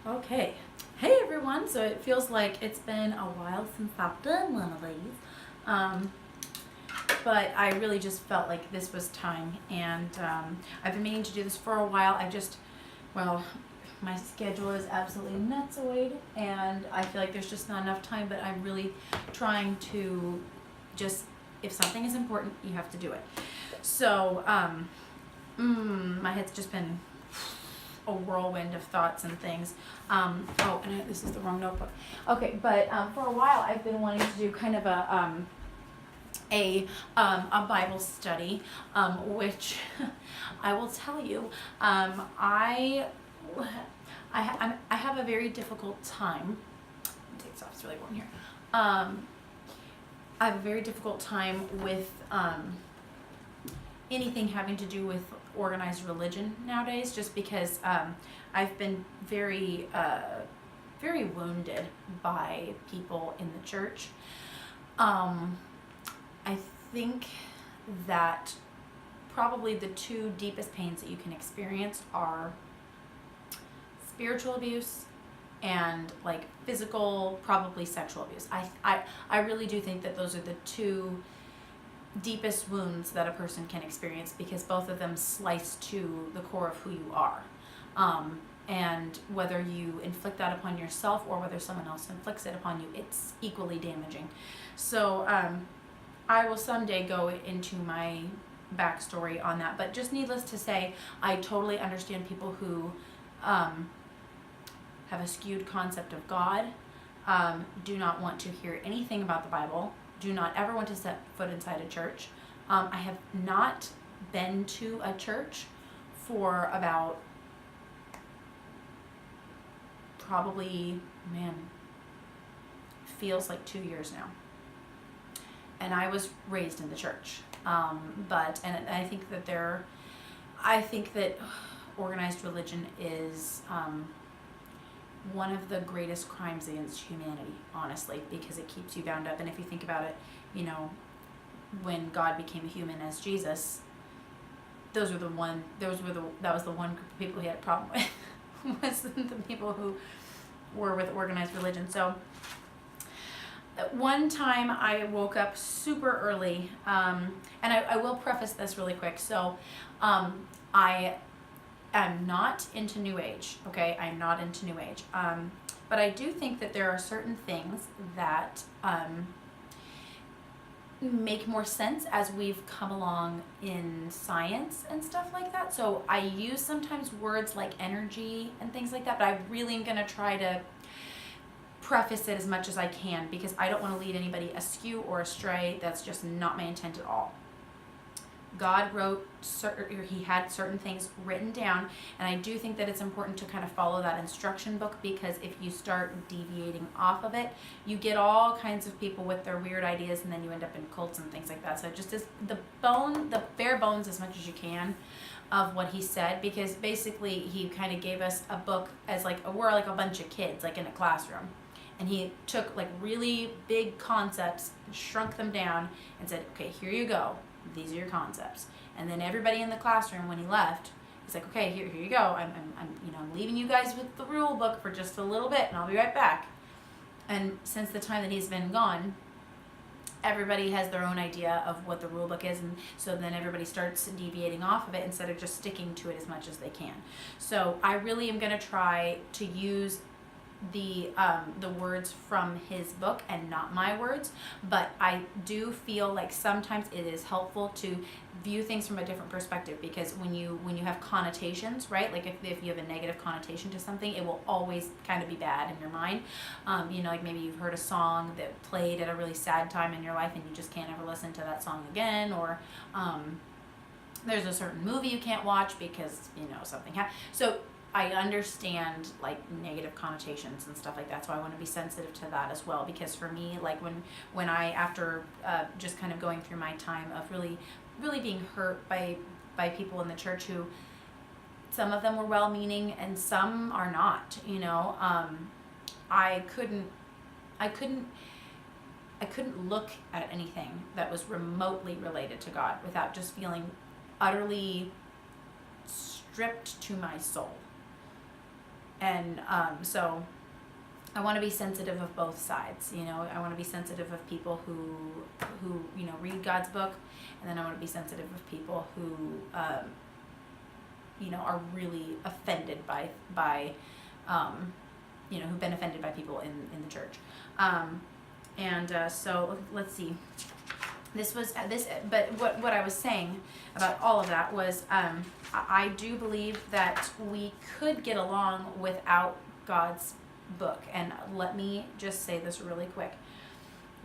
Okay. Hey everyone. So it feels like it's been a while since I've done one of these. Um, but I really just felt like this was time. And I've been meaning to do this for a while. Well, my schedule is absolutely nutsoid. And I feel like there's just not enough time. But I'm really trying to just, if something is important, you have to do it. So my head's just been a whirlwind of thoughts and things. This is the wrong notebook. Okay, but for a while I've been wanting to do kind of a Bible study, which I will tell you, I have a very difficult time. Take this off; it's really warm here. I have a very difficult time with anything having to do with organized religion nowadays, just because I've been very wounded by people in the church. I think that probably the two deepest pains that you can experience are spiritual abuse and like physical, probably sexual abuse. I really do think that those are the two deepest wounds that a person can experience, because both of them slice to the core of who you are. And whether you inflict that upon yourself or whether someone else inflicts it upon you, it's equally damaging. So I will someday go into my backstory on that, but just needless to say, I totally understand people who have a skewed concept of God, do not want to hear anything about the Bible, do not ever want to set foot inside a church. I have not been to a church for about probably, feels like 2 years now. And I was raised in the church. And I think that organized religion is one of the greatest crimes against humanity, honestly, because it keeps you bound up. And if you think about it, when God became a human as Jesus, that was the one group of people he had a problem with, was the people who were with organized religion. So one time I woke up super early, and I will preface this really quick. So I am not into New Age, okay? I'm not into New Age. But I do think that there are certain things that make more sense as we've come along in science and stuff like that. So I use sometimes words like energy and things like that, but I really am going to try to preface it as much as I can, because I don't want to lead anybody askew or astray. That's just not my intent at all. God he had certain things written down, and I do think that it's important to kind of follow that instruction book, because if you start deviating off of it, you get all kinds of people with their weird ideas, and then you end up in cults and things like that. So just as the bare bones as much as you can of what he said, because basically he kind of gave us a book as we're like a bunch of kids, like in a classroom. And he took like really big concepts, shrunk them down, and said, okay, here you go. These are your concepts. And then everybody in the classroom, when he left, he's like, okay, here you go. I'm leaving you guys with the rule book for just a little bit, and I'll be right back. And since the time that he's been gone, everybody has their own idea of what the rule book is, and so then everybody starts deviating off of it instead of just sticking to it as much as they can. So I really am going to try to use the words from his book and not my words, but I do feel like sometimes it is helpful to view things from a different perspective, because when you have connotations, right, like if you have a negative connotation to something, it will always kind of be bad in your mind. Like maybe you've heard a song that played at a really sad time in your life and you just can't ever listen to that song again, or there's a certain movie you can't watch because something happened. So I understand like negative connotations and stuff like that, so I want to be sensitive to that as well, because for me, like when I, after just kind of going through my time of really being hurt by people in the church, who some of them were well-meaning and some are not, I couldn't look at anything that was remotely related to God without just feeling utterly stripped to my soul. And so I want to be sensitive of both sides. You know, I want to be sensitive of people who you know, read God's book, and then I want to be sensitive of people who you know, are really offended by you know, who've been offended by people in the church. So let's see. This was but what I was saying about all of that was, I do believe that we could get along without God's book. And let me just say this really quick.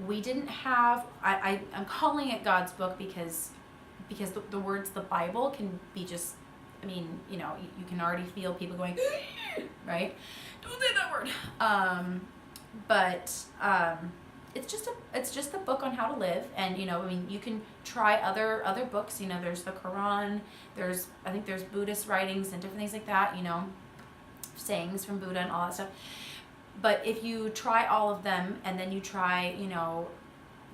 We didn't have, I'm calling it God's book because the words the Bible can be just, I mean, you know, you can already feel people going, right? Don't say that word. It's just a book on how to live. And, you know, I mean, you can try other books. You know, there's the Quran, I think there's Buddhist writings and different things like that, you know, sayings from Buddha and all that stuff. But if you try all of them, and then you try, you know,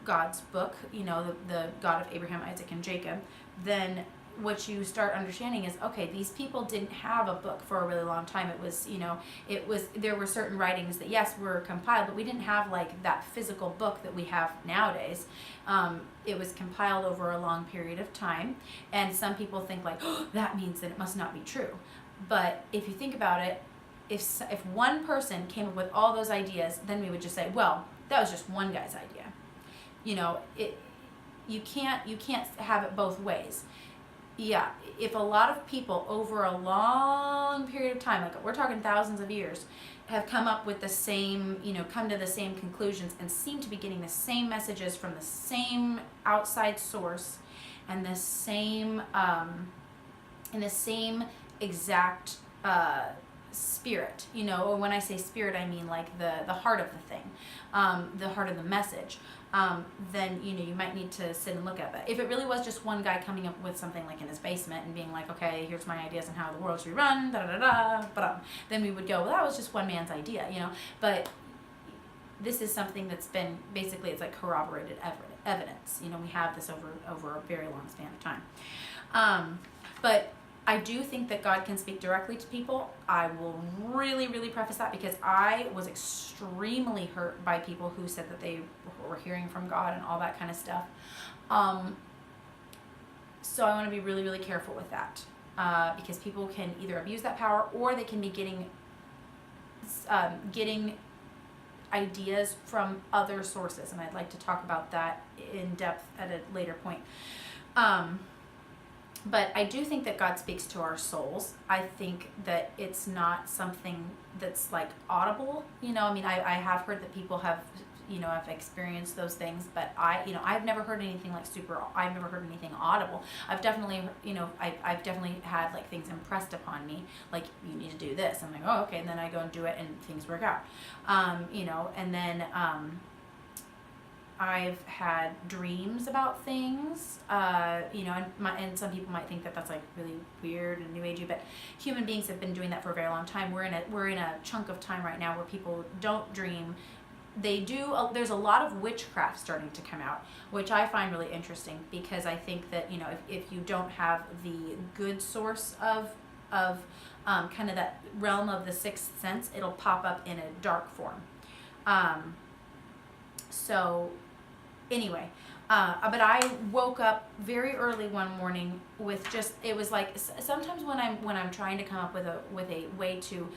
God's book, you know, the God of Abraham, Isaac, and Jacob, then what you start understanding is, okay, these people didn't have a book for a really long time. It was, you know, there were certain writings that, yes, were compiled, but we didn't have like that physical book that we have nowadays. It was compiled over a long period of time, and some people think like, oh, that means that it must not be true. But if you think about it, if one person came up with all those ideas, then we would just say, well, that was just one guy's idea. You know, you can't have it both ways. Yeah, if a lot of people over a long period of time, like we're talking thousands of years, have come up with the same, you know, come to the same conclusions and seem to be getting the same messages from the same outside source and the same exact spirit, you know, or when I say spirit, I mean like the heart of the thing, the heart of the message, then, you know, you might need to sit and look at that. If it really was just one guy coming up with something like in his basement and being like, okay, here's my ideas on how the world should be run, then we would go, well, that was just one man's idea, you know. But this is something that's been, basically, it's like corroborated evidence. You know, we have this over a very long span of time. But I do think that God can speak directly to people. I will really, really preface that, because I was extremely hurt by people who said that they were hearing from God and all that kind of stuff. So I want to be really, really careful with that, because people can either abuse that power, or they can be getting ideas from other sources, and I'd like to talk about that in depth at a later point. But I do think that God speaks to our souls. I think that it's not something that's like audible. You know, I mean, I have heard that people have, you know, have experienced those things, but I've never heard anything like I've never heard anything audible. I've definitely, you know, I've definitely had like things impressed upon me, like, you need to do this. I'm like, oh, okay. And then I go and do it and things work out. You know, and then, I've had dreams about things, you know, and some people might think that that's like really weird and new agey, but human beings have been doing that for a very long time. We're in a chunk of time right now where people don't dream. They do. There's a lot of witchcraft starting to come out, which I find really interesting, because I think that, you know, if you don't have the good source of kind of that realm of the sixth sense, it'll pop up in a dark form. So anyway, but I woke up very early one morning with just, it was like, sometimes when I'm trying to come up with a way to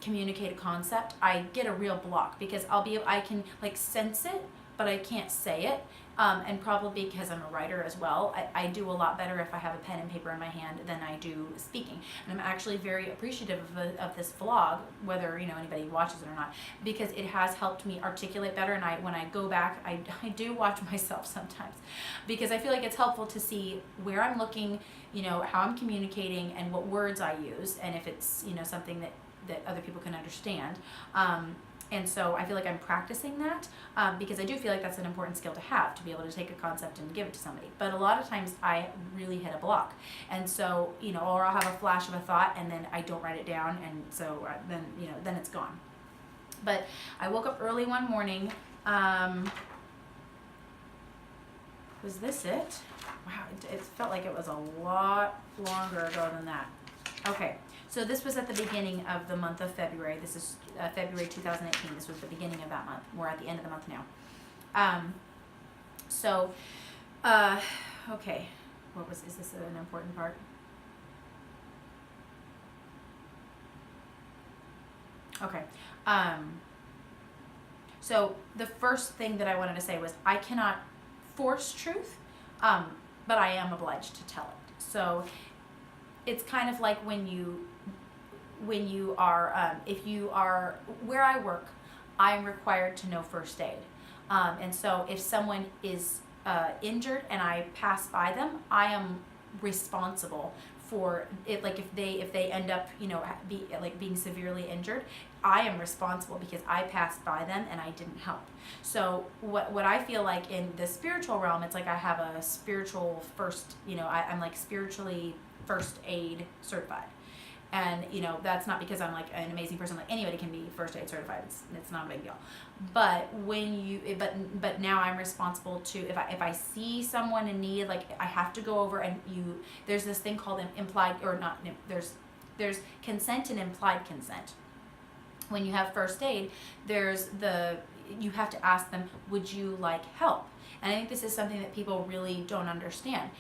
communicate a concept, I get a real block, because I can like sense it, but I can't say it. And probably because I'm a writer as well, I do a lot better if I have a pen and paper in my hand than I do speaking. And I'm actually very appreciative of this vlog, whether, you know, anybody watches it or not, because it has helped me articulate better. And when I go back, I do watch myself sometimes, because I feel like it's helpful to see where I'm looking, you know, how I'm communicating, and what words I use, and if it's, you know, something that other people can understand. And so I feel like I'm practicing that, because I do feel like that's an important skill to have, to be able to take a concept and give it to somebody. But a lot of times I really hit a block. And so, you know, or I'll have a flash of a thought and then I don't write it down. And so then, you know, then it's gone. But I woke up early one morning. Was this it? Wow, it felt like it was a lot longer ago than that. Okay. So this was at the beginning of the month of February. This is February 2018. This was the beginning of that month. We're at the end of the month now. Okay. Is this an important part? Okay. So the first thing that I wanted to say was I cannot force truth, but I am obliged to tell it. So it's kind of like when you are, if you are, where I work, I'm required to know first aid. And so if someone is injured and I pass by them, I am responsible for it. Like if they end up, being severely injured, I am responsible because I passed by them and I didn't help. So what I feel like in the spiritual realm, it's like I have a spiritual first, I'm like spiritually first aid certified. And, that's not because I'm like an amazing person. Like anybody can be first aid certified. It's not a big deal. But but now I'm responsible to, if I see someone in need, like I have to go over and there's this thing called implied, or not, there's consent and implied consent. When you have first aid, you have to ask them, would you like help? And I think this is something that people really don't understand.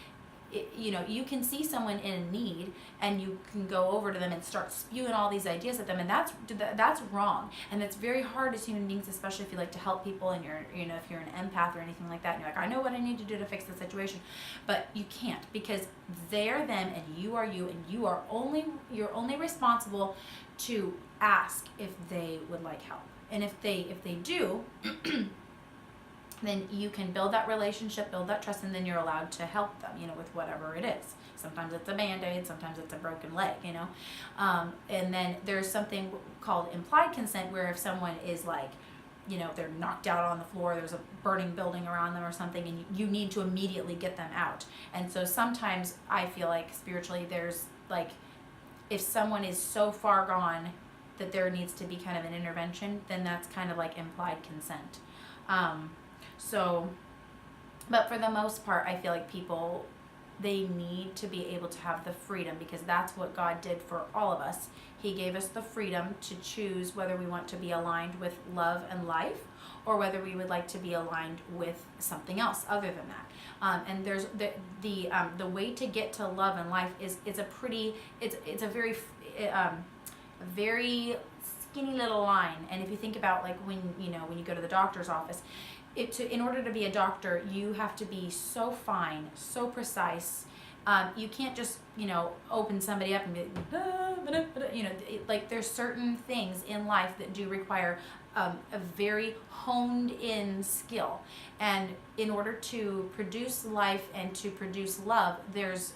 You can see someone in need and you can go over to them and start spewing all these ideas at them, and that's wrong. And it's very hard as human beings, especially if you like to help people and you're, if you're an empath or anything like that, and you're like, I know what I need to do to fix the situation, but you can't, because they're them and you are you, and you're only responsible to ask if they would like help. And if they do, then you can build that relationship, build that trust, and then you're allowed to help them, with whatever it is. Sometimes it's a Band-Aid, sometimes it's a broken leg, and then there's something called implied consent, where if someone is like, they're knocked out on the floor, there's a burning building around them or something, and you need to immediately get them out. And so sometimes I feel like spiritually there's like, if someone is so far gone that there needs to be kind of an intervention, then that's kind of like implied consent. But for the most part, I feel like people, they need to be able to have the freedom, because that's what God did for all of us. He gave us the freedom to choose whether we want to be aligned with love and life, or whether we would like to be aligned with something else other than that. And there's the way to get to love and life is it's a very skinny little line. And if you think about like when you go to the doctor's office, in order to be a doctor, you have to be so fine, so precise. You can't just, open somebody up and be like there's certain things in life that do require a very honed in skill. And in order to produce life and to produce love, there's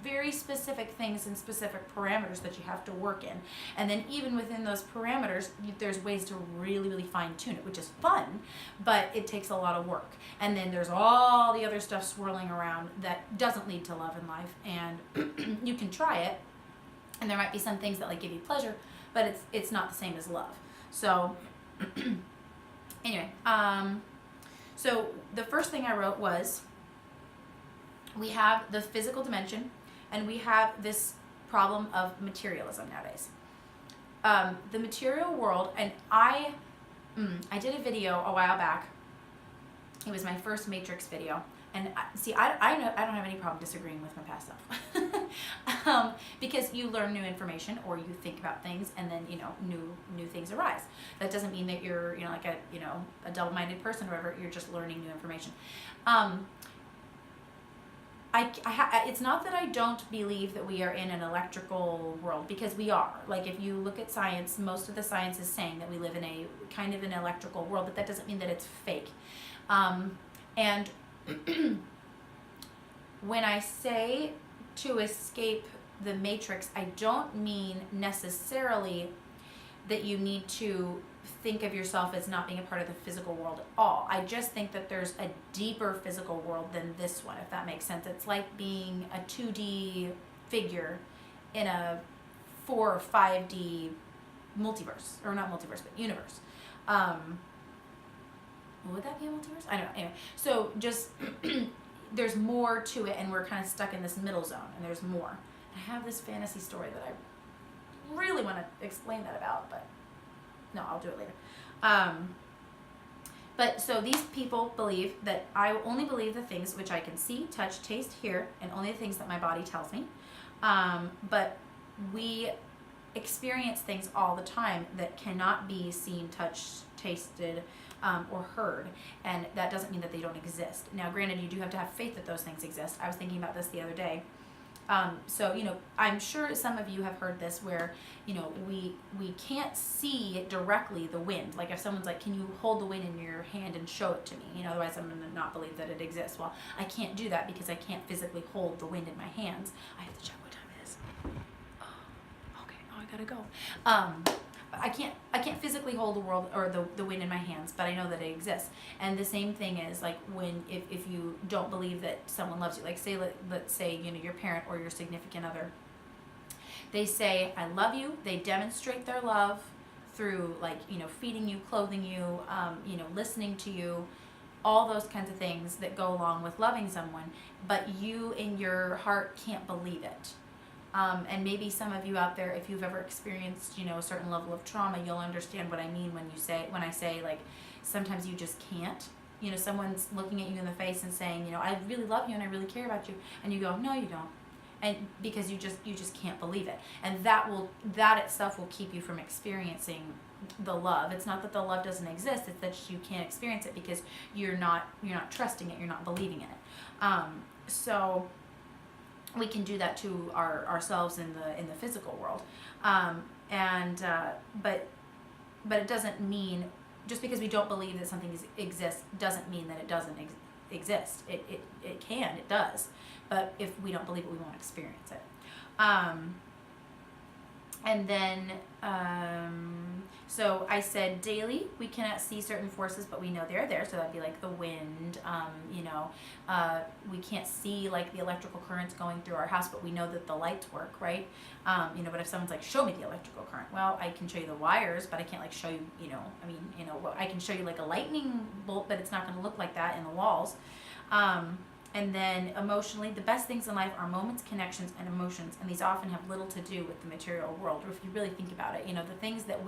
very specific things and specific parameters that you have to work in. And then even within those parameters, there's ways to really, really fine tune it, which is fun, but it takes a lot of work. And then there's all the other stuff swirling around that doesn't lead to love and life. And you can try it, and there might be some things that like give you pleasure, but it's not the same as love. So anyway, so the first thing I wrote was, we have the physical dimension, and we have this problem of materialism nowadays. The material world, and I did a video a while back. It was my first Matrix video, and I don't have any problem disagreeing with my past stuff, because you learn new information, or you think about things, and then new things arise. That doesn't mean that you're like a double-minded person or whatever. You're just learning new information. It's not that I don't believe that we are in an electrical world, because we are. Like if you look at science, most of the science is saying that we live in a kind of an electrical world, but that doesn't mean that it's fake. And when I say to escape the matrix, I don't mean necessarily that you need to think of yourself as not being a part of the physical world at all. I just think that there's a deeper physical world than this one, if that makes sense. It's like being a 2D figure in a 4 or 5D multiverse, or not multiverse, but universe. Would that be a multiverse? I don't know. Anyway, so just there's more to it, and we're kind of stuck in this middle zone, and there's more. I have this fantasy story that I really want to explain that about, but no, I'll do it later. But so these people believe that I only believe the things which I can see, touch, taste, hear, and only the things that my body tells me. But we experience things all the time that cannot be seen, touched, tasted, or heard, and that doesn't mean that they don't exist. Now, granted, you do have to have faith that those things exist. I was thinking about this the other day. So, I'm sure some of you have heard this where, we can't see directly the wind. Like if someone's like, can you hold the wind in your hand and show it to me? Otherwise I'm going to not believe that it exists. Well, I can't do that because I can't physically hold the wind in my hands. I have to check what time it is. Oh, okay. Oh, I gotta go. I can't physically hold the world or the wind in my hands, but I know that it exists. And the same thing is like if you don't believe that someone loves you, like let's say your parent or your significant other, they say I love you. They demonstrate their love through feeding you, clothing you, listening to you, all those kinds of things that go along with loving someone, but you in your heart can't believe it. And maybe some of you out there, if you've ever experienced, a certain level of trauma, you'll understand what I mean when I say like, sometimes you just can't. Someone's looking at you in the face and saying, I really love you and I really care about you, and you go, no, you don't, and because you just can't believe it, and that itself will keep you from experiencing the love. It's not that the love doesn't exist; it's that you can't experience it because you're not trusting it, you're not believing in it. So we can do that to ourselves in the physical world, but it doesn't mean, just because we don't believe that something exists doesn't mean that it doesn't exist. It can, it does, but if we don't believe it, we won't experience it. And then so I said daily we cannot see certain forces, but we know they're there. So that'd be like the wind. We can't see like the electrical currents going through our house, but we know that the lights work, right? But if someone's like, show me the electrical current, well, I can show you the wires, but I can't like show you, I can show you like a lightning bolt, but it's not going to look like that in the walls. And then emotionally, the best things in life are moments, connections, and emotions, and these often have little to do with the material world. Or if you really think about it, the things that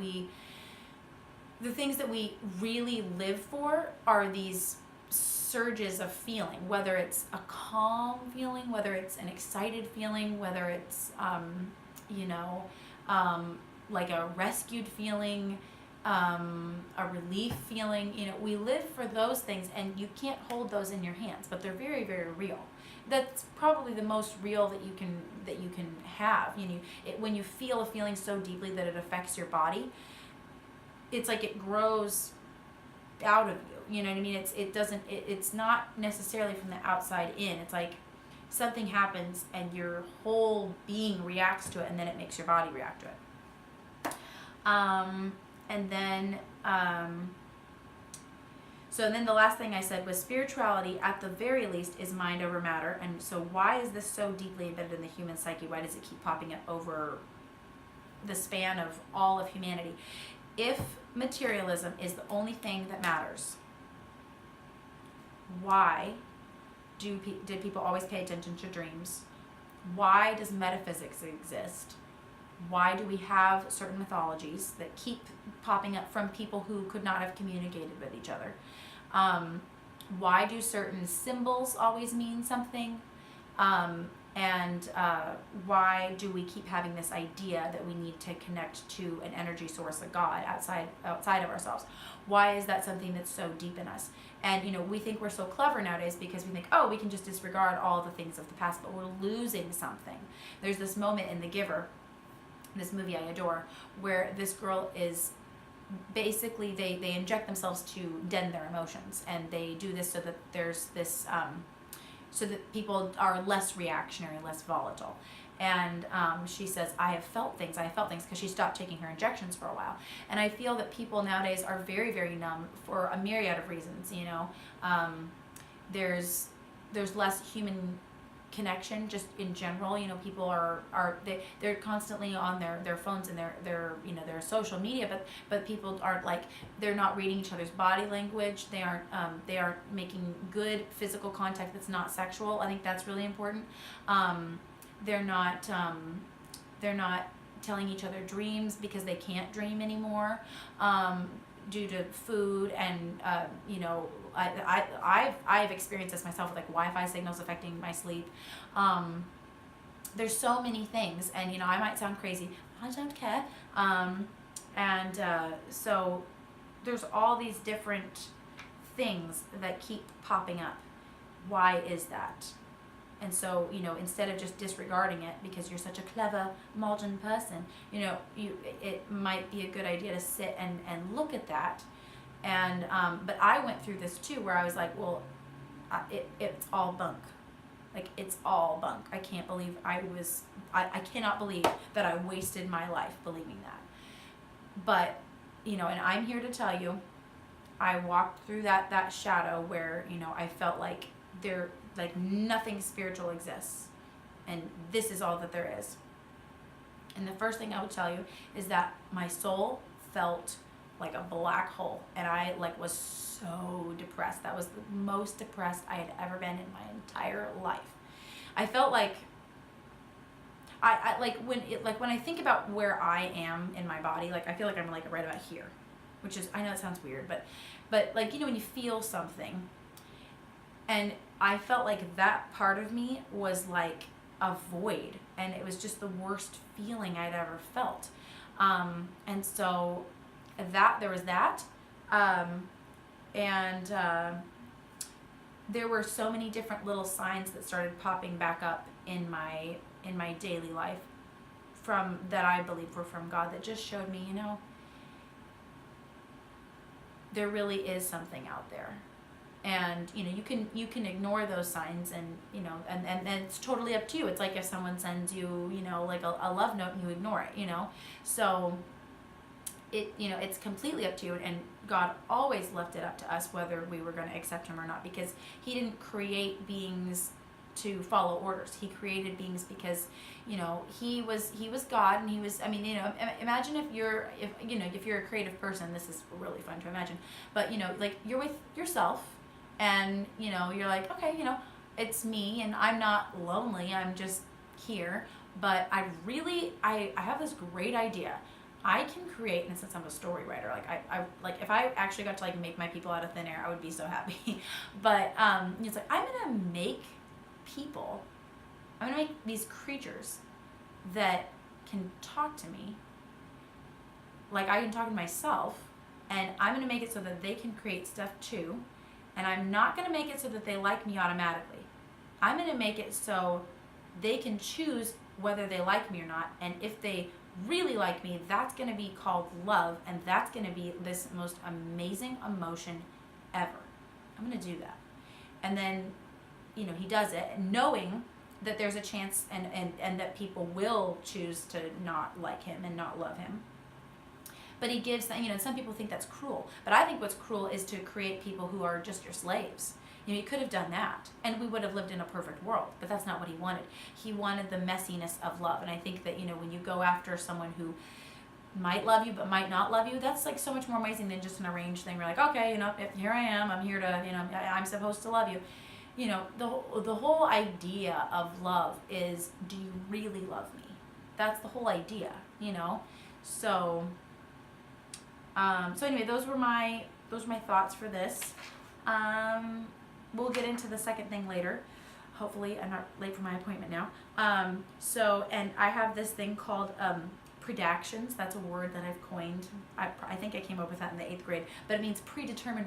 we really live for are these surges of feeling, whether it's a calm feeling, whether it's an excited feeling, whether it's like a rescued feeling, a relief feeling. We live for those things, and you can't hold those in your hands, but they're very, very real. That's probably the most real that you can have. When you feel a feeling so deeply that it affects your body, it's like it grows out of you. You know what I mean? It's not necessarily from the outside in. It's like something happens and your whole being reacts to it, and then it makes your body react to it. And then, so then the last thing I said was spirituality, at the very least, is mind over matter. And so why is this so deeply embedded in the human psyche? Why does it keep popping up over the span of all of humanity? If materialism is the only thing that matters, why did people always pay attention to dreams? Why does metaphysics exist? Why do we have certain mythologies that keep popping up from people who could not have communicated with each other? Why do certain symbols always mean something? Why do we keep having this idea that we need to connect to an energy source, a God, outside of ourselves? Why is that something that's so deep in us? And we think we're so clever nowadays because we think, we can just disregard all the things of the past, but we're losing something. There's this moment in The Giver, this movie I adore, where this girl is basically, they inject themselves to deaden their emotions, and they do this so that there's this so that people are less reactionary, less volatile. And she says, I have felt things, because she stopped taking her injections for a while. And I feel that people nowadays are very, very numb for a myriad of reasons. There's less human connection just in general. People they're constantly on their phones and their social media, but people aren't they're not reading each other's body language. They aren't making good physical contact that's not sexual. I think that's really important. They're not telling each other dreams because they can't dream anymore, due to food and I've experienced this myself with like Wi-Fi signals affecting my sleep. There's so many things, and I might sound crazy, but I don't care. So there's all these different things that keep popping up. Why is that? And so, instead of just disregarding it because you're such a clever modern person, it might be a good idea to sit and look at that. And but I went through this too, where I was like, well, it's all bunk. Like, it's all bunk. I can't believe I cannot believe that I wasted my life believing that. But, and I'm here to tell you, I walked through that shadow where, I felt like nothing spiritual exists, and this is all that there is. And the first thing I would tell you is that my soul felt like a black hole, and I was so depressed. That was the most depressed I had ever been in my entire life. I felt like when I think about where I am in my body, I feel like I'm right about here, which is, I know it sounds weird, but when you feel something, and I felt like that part of me was like a void, and it was just the worst feeling I'd ever felt. And so there was that, there were so many different little signs that started popping back up in my daily life that I believe were from God, that just showed me, there really is something out there. And you can ignore those signs, and and it's totally up to you. It's like if someone sends you a love note and you ignore it, so it's completely up to you. And God always left it up to us whether we were going to accept him or not, because he didn't create beings to follow orders. He created beings because he was God, and he was, imagine if you're a creative person. This is really fun to imagine, but you're with yourself, and you're like, okay, it's me, and I'm not lonely, I'm just here, but I have this great idea. I can create, and since I'm a story writer, I if I actually got to make my people out of thin air, I would be so happy. But it's like, I'm gonna make people, I'm gonna make these creatures that can talk to me like I can talk to myself, and I'm gonna make it so that they can create stuff too. And I'm not gonna make it so that they like me automatically. I'm gonna make it so they can choose whether they like me or not, and if they really like me, that's going to be called love, and that's going to be this most amazing emotion ever. I'm going to do that. And then he does it, knowing that there's a chance and that people will choose to not like him and not love him. But he gives some people think that's cruel, but I think what's cruel is to create people who are just your slaves. He could have done that, and we would have lived in a perfect world, but that's not what he wanted. He wanted the messiness of love. And I think that, when you go after someone who might love you but might not love you, that's so much more amazing than just an arranged thing. We're like, okay, here I am, I'm here to, I'm supposed to love you. The whole idea of love is, do you really love me? That's the whole idea, So, so anyway, those were my thoughts for this. We'll get into the second thing later. Hopefully I'm not late for my appointment now. And I have this thing called predactions. That's a word that I've coined. I think I came up with that in the 8th grade, but it means predetermined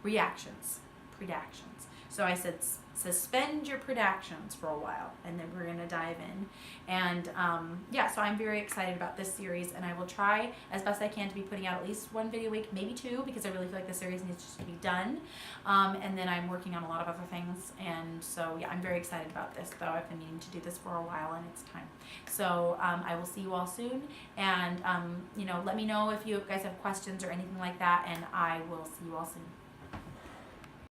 reactions. Predactions. So I said, suspend your predactions for a while, and then we're going to dive in. And so I'm very excited about this series, and I will try as best I can to be putting out at least one video a week, maybe 2, because I really feel like the series needs to be done. And then I'm working on a lot of other things, and so I'm very excited about this, though I've been needing to do this for a while, and it's time. So I will see you all soon, and let me know if you guys have questions or anything like that, and I will see you all soon.